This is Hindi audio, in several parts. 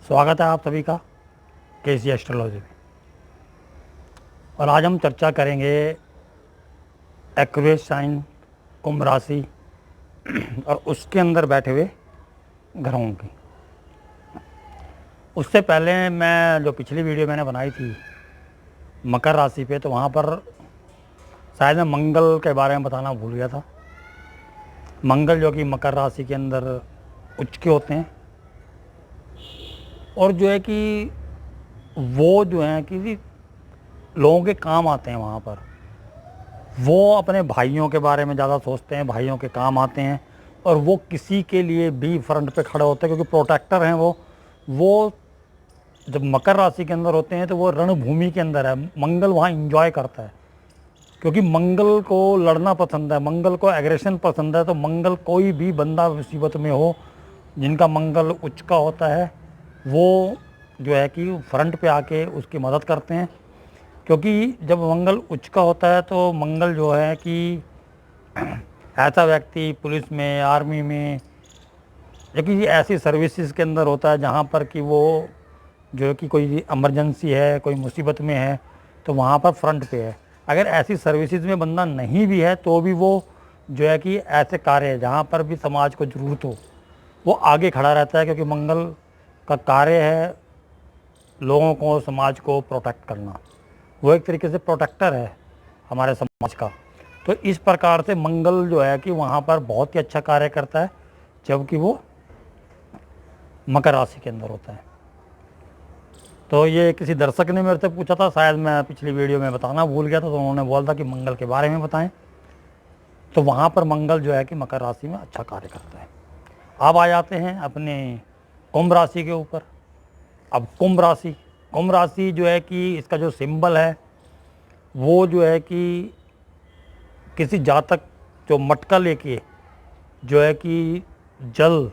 स्वागत है आप सभी का केसी एस्ट्रोलॉजी में। और आज हम चर्चा करेंगे एक्वेरियस साइन, कुंभ राशि और उसके अंदर बैठे हुए ग्रहों की। उससे पहले मैं जो पिछली वीडियो मैंने बनाई थी मकर राशि पे, तो वहाँ पर शायद मैं मंगल के बारे में बताना भूल गया था। मंगल जो कि मकर राशि के अंदर उच्च के होते हैं और जो है कि वो जो है कि लोगों के काम आते हैं। वहाँ पर वो अपने भाइयों के बारे में ज़्यादा सोचते हैं, भाइयों के काम आते हैं और वो किसी के लिए भी फ्रंट पे खड़े होते हैं क्योंकि प्रोटेक्टर हैं वो जब मकर राशि के अंदर होते हैं तो वो रणभूमि के अंदर है। मंगल वहाँ इंजॉय करता है क्योंकि मंगल को लड़ना पसंद है, मंगल को एग्रेशन पसंद है। तो मंगल कोई भी बंदा मुसीबत में हो, जिनका मंगल उच्च का होता है, वो जो है कि फ्रंट पे आके उसकी मदद करते हैं। क्योंकि जब मंगल उच्च का होता है तो मंगल जो है कि ऐसा व्यक्ति पुलिस में, आर्मी में, या कि ऐसी सर्विसेज के अंदर होता है जहाँ पर कि वो जो है कि कोई इमरजेंसी है, कोई मुसीबत में है, तो वहाँ पर फ्रंट पे है। अगर ऐसी सर्विसेज में बंदा नहीं भी है तो भी वो जो है कि ऐसे कार्य जहाँ पर भी समाज को ज़रूरत हो वो आगे खड़ा रहता है, क्योंकि मंगल का कार्य है लोगों को, समाज को प्रोटेक्ट करना। वो एक तरीके से प्रोटेक्टर है हमारे समाज का। तो इस प्रकार से मंगल जो है कि वहाँ पर बहुत ही अच्छा कार्य करता है जबकि वो मकर राशि के अंदर होता है। तो ये किसी दर्शक ने मेरे से पूछा था, शायद मैं पिछली वीडियो में बताना भूल गया था, तो उन्होंने बोला था कि मंगल के बारे में बताएं। तो वहाँ पर मंगल जो है कि मकर राशि में अच्छा कार्य करता है। अब आ जाते हैं अपने कुंभ राशि के ऊपर। अब कुंभ राशि जो है कि इसका जो सिंबल है वो जो है कि किसी जातक जो मटका लेके जो है कि जल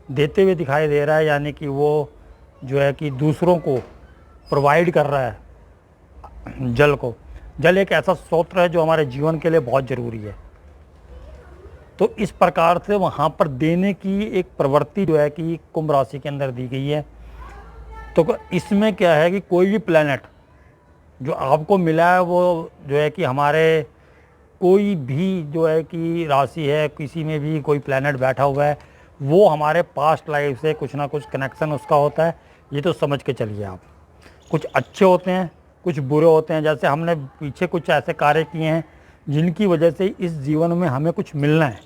देते हुए दिखाई दे रहा है, यानी कि वो जो है कि दूसरों को प्रोवाइड कर रहा है जल को। जल एक ऐसा स्रोत है जो हमारे जीवन के लिए बहुत ज़रूरी है। तो इस प्रकार से वहाँ पर देने की एक प्रवृत्ति जो है कि कुंभ राशि के अंदर दी गई है। तो इसमें क्या है कि कोई भी प्लैनेट जो आपको मिला है वो जो है कि हमारे कोई भी जो है कि राशि है, किसी में भी कोई प्लैनेट बैठा हुआ है, वो हमारे पास्ट लाइफ से कुछ ना कुछ कनेक्शन उसका होता है। ये तो समझ के चलिए आप। कुछ अच्छे होते हैं, कुछ बुरे होते हैं। जैसे हमने पीछे कुछ ऐसे कार्य किए हैं जिनकी वजह से इस जीवन में हमें कुछ मिलना है,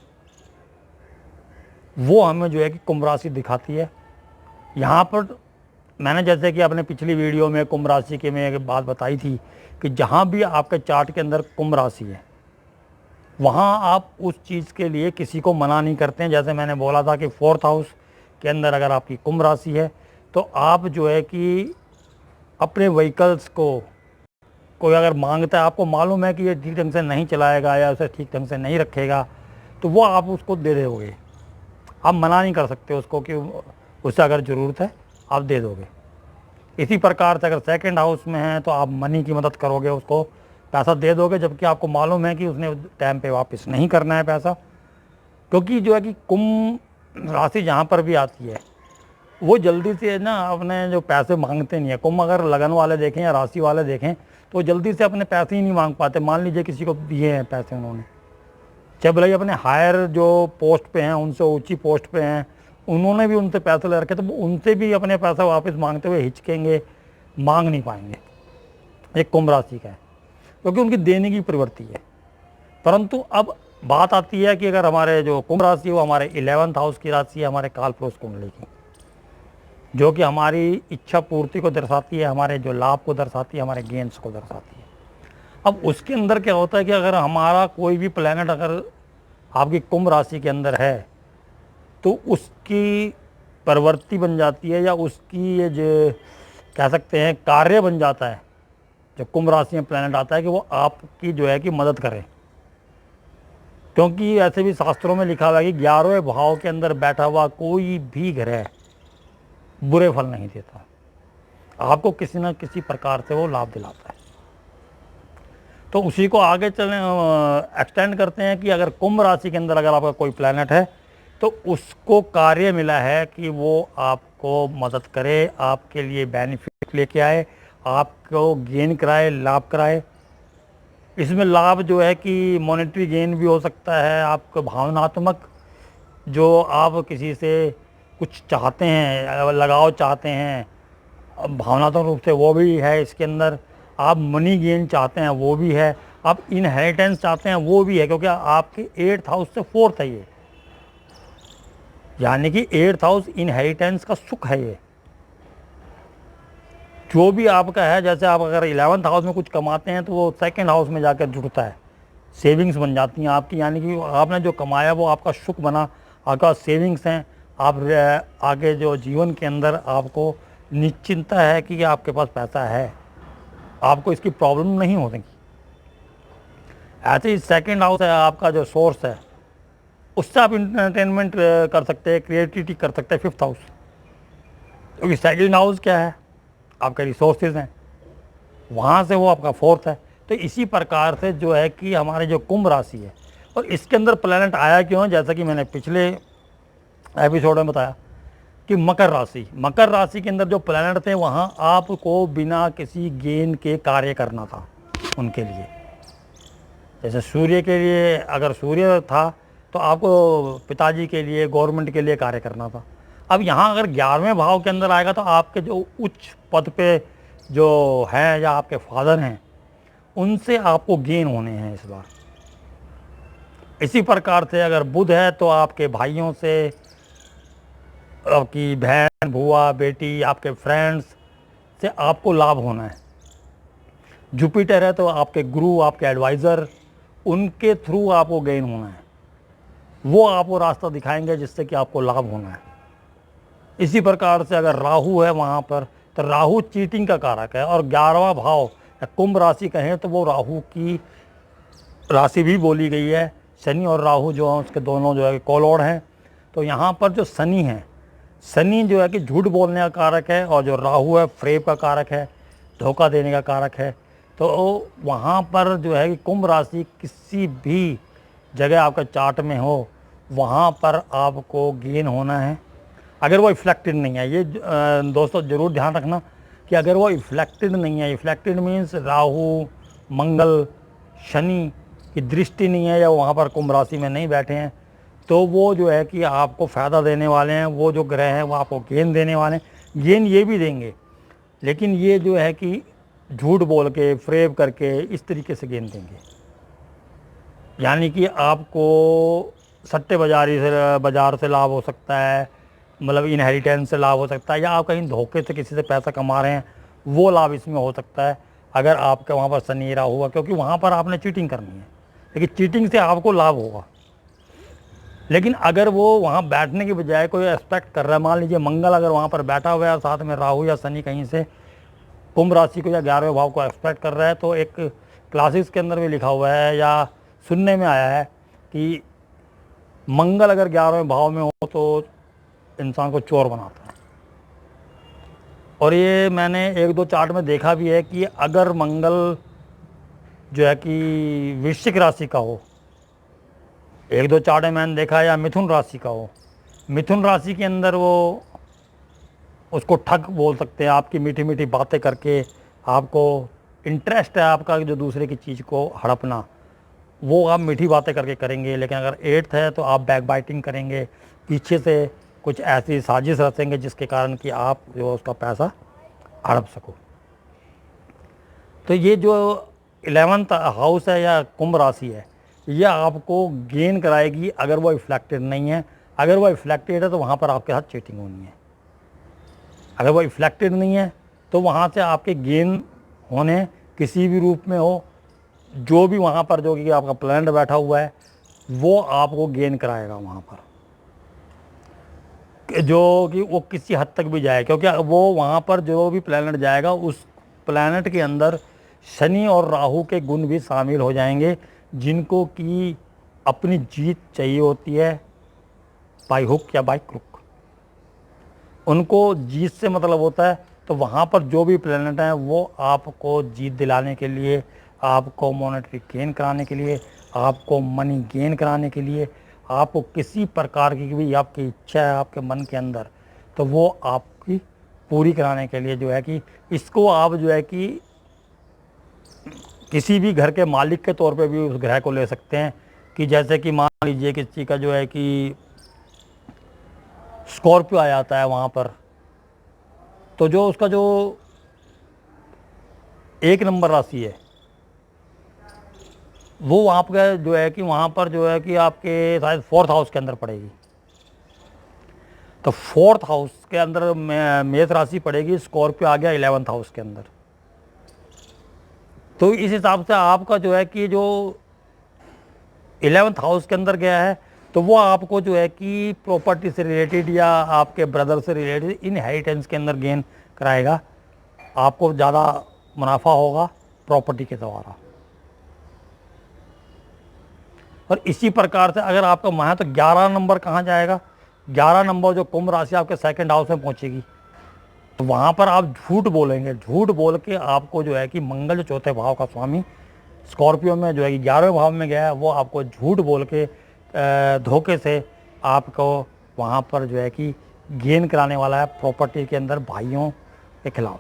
वो हमें जो है कि कुंभ राशि दिखाती है। यहाँ पर मैंने जैसे कि अपने पिछली वीडियो में कुंभ राशि के में एक बात बताई थी कि जहाँ भी आपके चार्ट के अंदर कुंभ राशि है वहाँ आप उस चीज़ के लिए किसी को मना नहीं करते हैं। जैसे मैंने बोला था कि 4th हाउस के अंदर अगर आपकी कुंभ राशि है तो आप जो है कि अपने व्हीकल्स को कोई अगर मांगता है, आपको मालूम है कि ये ठीक ढंग से नहीं चलाएगा या उसे ठीक ढंग से नहीं रखेगा, तो वो आप उसको दे दोगे। आप मना नहीं कर सकते उसको कि उसे अगर ज़रूरत है आप दे दोगे। इसी प्रकार से अगर 2nd हाउस में है तो आप मनी की मदद करोगे, उसको पैसा दे दोगे, जबकि आपको मालूम है कि उसने टाइम पे वापस नहीं करना है पैसा। क्योंकि जो है कि कुंभ राशि जहाँ पर भी आती है वो जल्दी से ना अपने जो पैसे मांगते नहीं है। कुंभ अगर लगन वाले देखें या राशि वाले देखें तो जल्दी से अपने पैसे ही नहीं मांग पाते। मान लीजिए किसी को दिए हैं पैसे उन्होंने, चाहे भले अपने हायर जो पोस्ट पे हैं, उनसे ऊंची पोस्ट पे हैं, उन्होंने भी उनसे पैसे ले रखे, तो उनसे भी अपने पैसा वापस मांगते हुए हिचकेंगे, मांग नहीं पाएंगे। एक कुंभ राशि का है क्योंकि उनकी देने की प्रवृत्ति है। परंतु अब बात आती है कि अगर हमारे जो कुंभ राशि है वो हमारे 11th हाउस की राशि है, हमारे कालपुरुष कुंडली की, जो कि हमारी इच्छा पूर्ति को दर्शाती है, हमारे जो लाभ को दर्शाती है, हमारे गेन्स को दर्शाती है। अब उसके अंदर क्या होता है कि अगर हमारा कोई भी प्लैनेट अगर आपकी कुंभ राशि के अंदर है तो उसकी प्रवृत्ति बन जाती है या उसकी ये जो कह सकते हैं कार्य बन जाता है। जो कुंभ राशि में प्लैनेट आता है कि वो आपकी जो है कि मदद करे। क्योंकि ऐसे भी शास्त्रों में लिखा हुआ है कि 11वें भाव के अंदर बैठा हुआ कोई भी ग्रह बुरे फल नहीं देता, आपको किसी न किसी प्रकार से वो लाभ दिलाता है। तो उसी को आगे चलें एक्सटेंड करते हैं कि अगर कुंभ राशि के अंदर अगर आपका कोई प्लैनेट है तो उसको कार्य मिला है कि वो आपको मदद करे, आपके लिए बेनिफिट लेके आए, आपको गेन कराए, लाभ कराए। इसमें लाभ जो है कि मॉनेटरी गेन भी हो सकता है, आपको भावनात्मक जो आप किसी से कुछ चाहते हैं, लगाव चाहते हैं, भावनात्मक रूप से वो भी है इसके अंदर। आप मनी गेन चाहते हैं वो भी है, आप इनहेरिटेंस चाहते हैं वो भी है, क्योंकि आपके 8th हाउस से 4th है ये, यानी कि 8th हाउस इनहेरिटेंस का सुख है ये। जो भी आपका है, जैसे आप अगर 11th हाउस में कुछ कमाते हैं तो वो 2nd हाउस में जाकर जुड़ता है, सेविंग्स बन जाती हैं आपकी, यानी कि आपने जो कमाया वो आपका सुख बना, आपका सेविंग्स हैं। आप आगे जो जीवन के अंदर आपको निश्चिंतता है कि आपके पास पैसा है, आपको इसकी प्रॉब्लम नहीं होगी। ऐसे ही 2nd हाउस है आपका जो सोर्स है, उससे आप इंटरटेनमेंट कर सकते हैं, क्रिएटिविटी कर सकते हैं 5th हाउस, क्योंकि 2nd हाउस क्या है, आपके रिसोर्सेज हैं, वहाँ से वो आपका 4th है। तो इसी प्रकार से जो है कि हमारे जो कुंभ राशि है, और इसके अंदर प्लैनेट आया क्यों, जैसा कि मैंने पिछले एपिसोड में बताया कि मकर राशि के अंदर जो प्लैनेट थे वहाँ आपको बिना किसी गेन के कार्य करना था उनके लिए। जैसे सूर्य के लिए अगर सूर्य था तो आपको पिताजी के लिए, गवर्नमेंट के लिए कार्य करना था। अब यहाँ अगर 11वें भाव के अंदर आएगा तो आपके जो उच्च पद पे जो हैं या आपके फादर हैं उनसे आपको गेन होने हैं इस बार। इसी प्रकार से अगर बुध है तो आपके भाइयों से, आपकी बहन, बुआ, बेटी, आपके फ्रेंड्स से आपको लाभ होना है। जुपिटर है तो आपके गुरु, आपके एडवाइज़र, उनके थ्रू आपको गेन होना है, वो आपको रास्ता दिखाएंगे जिससे कि आपको लाभ होना है। इसी प्रकार से अगर राहु है वहाँ पर तो राहु चीटिंग का कारक है, और 11वां भाव या कुंभ राशि कहें तो वो राहु की राशि भी बोली गई है। शनि और राहु जो हैं उसके दोनों जो है कोलॉर्ड हैं। तो यहाँ पर जो शनि है, शनि जो है कि झूठ बोलने का कारक है, और जो राहु है फ्रेब का कारक है, धोखा देने का कारक है। तो वहाँ पर जो है कि कुंभ राशि किसी भी जगह आपका चार्ट में हो वहाँ पर आपको गेन होना है, अगर वो इफ्लेक्टेड नहीं है। ये दोस्तों ज़रूर ध्यान रखना कि अगर वो इफ्लेक्टेड नहीं है, इफ्लेक्टेड मीन्स राहु, मंगल, शनि की दृष्टि नहीं है या वहाँ पर कुंभ राशि में नहीं बैठे हैं, तो वो जो है कि आपको फ़ायदा देने वाले हैं। वो जो ग्रह हैं वो आपको गेन देने वाले हैं। गेन ये भी देंगे, लेकिन ये जो है कि झूठ बोल के, फ्रेब करके, इस तरीके से गेन देंगे। यानी कि आपको सट्टे बाज़ार से लाभ हो सकता है, मतलब इनहेरिटेंस से लाभ हो सकता है, या आप कहीं धोखे से किसी से पैसा कमा रहे हैं वो लाभ इसमें हो सकता है अगर आपका वहाँ पर शनि राहु हुआ, क्योंकि वहाँ पर आपने चीटिंग करनी है, लेकिन चीटिंग से आपको लाभ होगा। लेकिन अगर वो वहाँ बैठने की बजाय कोई एक्सपेक्ट कर रहा है, मान लीजिए मंगल अगर वहाँ पर बैठा हुआ है और साथ में राहु या शनि कहीं से कुंभ राशि को या 11वें भाव को एक्सपेक्ट कर रहा है, तो एक क्लासेस के अंदर भी लिखा हुआ है या सुनने में आया है कि मंगल अगर 11वें भाव में हो तो इंसान को चोर बनाता है। और ये मैंने 1-2 चार्ट में देखा भी है कि अगर मंगल जो है कि वृश्चिक राशि का हो, 1-2 चार्ट में मैंने देखा, या मिथुन राशि का हो, मिथुन राशि के अंदर वो उसको ठग बोल सकते हैं, आपकी मीठी मीठी बातें करके, आपको इंटरेस्ट है आपका जो दूसरे की चीज़ को हड़पना, वो आप मीठी बातें करके करेंगे। लेकिन अगर 8th है तो आप बैक बाइटिंग करेंगे, पीछे से कुछ ऐसी साजिश रचेंगे जिसके कारण कि आप जो उसका पैसा हड़प सको। तो ये जो 11th हाउस है या कुंभ राशि है, यह आपको गेन कराएगी अगर वो इफ्लेक्टेड नहीं है। अगर वो इफ्लेक्टेड है तो वहाँ पर आपके साथ चीटिंग होनी है। अगर वो इफ्लेक्टेड नहीं है तो वहाँ से आपके गेन होने किसी भी रूप में हो, जो भी वहाँ पर जो कि आपका प्लैनेट बैठा हुआ है वो आपको गेन कराएगा वहाँ पर, जो कि वो किसी हद तक भी जाए, क्योंकि वो वहाँ पर जो भी प्लैनेट जाएगा उस प्लैनेट के अंदर शनि और राहु के गुण भी शामिल हो जाएंगे, जिनको कि अपनी जीत चाहिए होती है बाय हुक या बाय क्रुक। उनको जीत से मतलब होता है, तो वहाँ पर जो भी प्लैनेट हैं वो आपको जीत दिलाने के लिए, आपको मॉनेटरी गेन कराने के लिए, आपको मनी गेन कराने के लिए, आपको किसी प्रकार की भी आपकी इच्छा है आपके मन के अंदर, तो वो आपकी पूरी कराने के लिए जो है कि इसको आप जो है कि किसी भी घर के मालिक के तौर पे भी उस ग्रह को ले सकते हैं। कि जैसे कि मान लीजिए किसी का जो है कि स्कॉर्पियो आ जाता है वहाँ पर, तो जो उसका जो 1 नंबर राशि है वो वहाँ पर जो है कि वहाँ पर जो है कि आपके शायद 4th हाउस के अंदर पड़ेगी। तो 4th हाउस के अंदर मेष राशि पड़ेगी, स्कॉर्पियो आ गया 11th हाउस के अंदर। तो इस हिसाब से आपका जो है कि जो 11th हाउस के अंदर गया है, तो वो आपको जो है कि प्रॉपर्टी से रिलेटेड या आपके ब्रदर से रिलेटेड इनहेरिटेंस के अंदर गेन कराएगा। आपको ज़्यादा मुनाफा होगा प्रॉपर्टी के द्वारा। और इसी प्रकार से अगर आपका माह तो 11 नंबर कहाँ जाएगा, 11 नंबर जो कुंभ राशि आपके 2nd हाउस में पहुंचेगी। तो वहाँ पर आप झूठ बोलेंगे, झूठ बोल के आपको जो है कि मंगल जो 4थे भाव का स्वामी स्कॉर्पियो में जो है कि 11वें भाव में गया है, वो आपको झूठ बोल के धोखे से आपको वहाँ पर जो है कि गेन कराने वाला है प्रॉपर्टी के अंदर भाइयों के खिलाफ।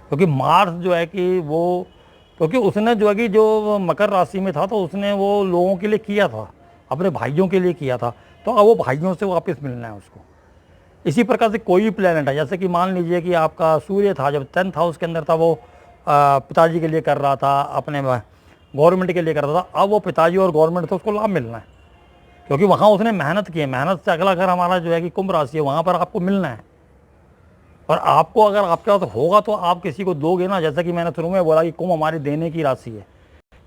क्योंकि मार्स जो है कि वो, क्योंकि उसने जो है कि जो मकर राशि में था तो उसने वो लोगों के लिए किया था, अपने भाइयों के लिए किया था, तो अब वो भाइयों से वापस मिलना है उसको। इसी प्रकार से कोई भी प्लेनेट है, जैसे कि मान लीजिए कि आपका सूर्य था, जब 10th हाउस के अंदर था, वो पिताजी के लिए कर रहा था, अपने गवर्नमेंट के लिए कर रहा था। अब वो पिताजी और गवर्नमेंट से उसको लाभ मिलना है, क्योंकि वहाँ उसने मेहनत की है। मेहनत से अगला घर हमारा जो है कि कुंभ राशि है, वहाँ पर आपको मिलना है। और आपको अगर आपके पास होगा तो आप किसी को दोगे ना। जैसा कि मैंने शुरू में बोला कि कुंभ हमारी देने की राशि है,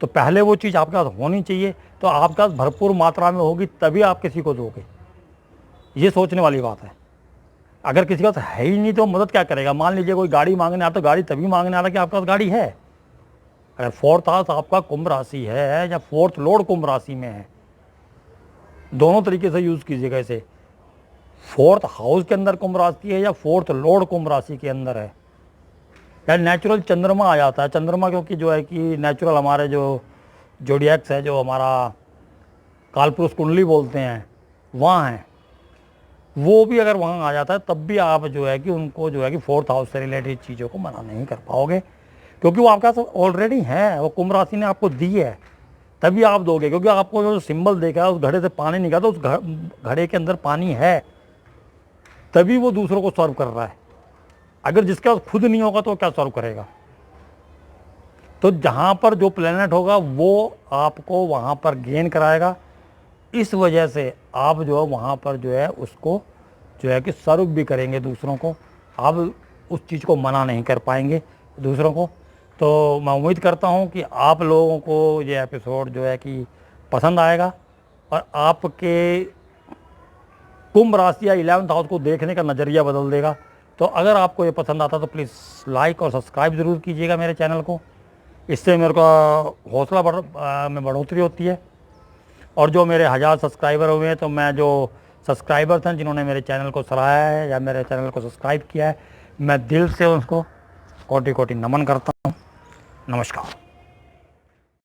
तो पहले वो चीज़ आपके पास होनी चाहिए, तो आपके पास भरपूर मात्रा में होगी तभी आप किसी को दोगे। ये सोचने वाली बात है। अगर किसी के पास है ही नहीं तो मदद क्या करेगा। मान लीजिए कोई गाड़ी मांगने आता, तो गाड़ी तभी मांगने आ रहा कि आपके पास गाड़ी है। अगर 4th हाउस आपका कुंभ राशि है या 4th लॉर्ड कुंभ राशि में है, दोनों तरीके से यूज़ कीजिएगा इसे। 4th हाउस के अंदर कुंभ राशि है या 4th लॉर्ड कुंभ राशि के अंदर है, या नेचुरल चंद्रमा आ जाता है। चंद्रमा क्योंकि जो है कि नेचुरल हमारे जो जोडिएक्स है, जो हमारा कालपुरुष कुंडली बोलते हैं, वहाँ है, वो भी अगर वहाँ आ जाता है तब भी आप जो है कि उनको जो है कि 4th हाउस से रिलेटेड चीज़ों को मना नहीं कर पाओगे, क्योंकि वो आपका ऑलरेडी है, वो कुंभ राशि ने आपको दी है, तभी आप दोगे। क्योंकि आपको जो सिंबल देखा है, उस घड़े से पानी निकला, तो उस घड़े के अंदर पानी है, तभी वो दूसरों को सर्व कर रहा है। अगर जिसके पास खुद नहीं होगा तो क्या सर्व करेगा। तो जहाँ पर जो प्लेनेट होगा वो आपको वहाँ पर गेन कराएगा। इस वजह से आप जो है वहाँ पर जो है उसको जो है कि सर्व भी करेंगे दूसरों को। आप उस चीज़ को मना नहीं कर पाएंगे दूसरों को। तो मैं उम्मीद करता हूँ कि आप लोगों को ये एपिसोड जो है कि पसंद आएगा और आपके कुंभ राशि या 11th हाउस को देखने का नज़रिया बदल देगा। तो अगर आपको ये पसंद आता तो प्लीज़ लाइक और सब्सक्राइब ज़रूर कीजिएगा मेरे चैनल को। इससे मेरे को हौसला में बढ़ोतरी होती है। और जो मेरे 1000 सब्सक्राइबर हुए हैं, तो मैं जो सब्सक्राइबर्स हैं जिन्होंने मेरे चैनल को सराहा है या मेरे चैनल को सब्सक्राइब किया है, मैं दिल से उनको कोटि कोटि नमन करता हूँ। नमस्कार।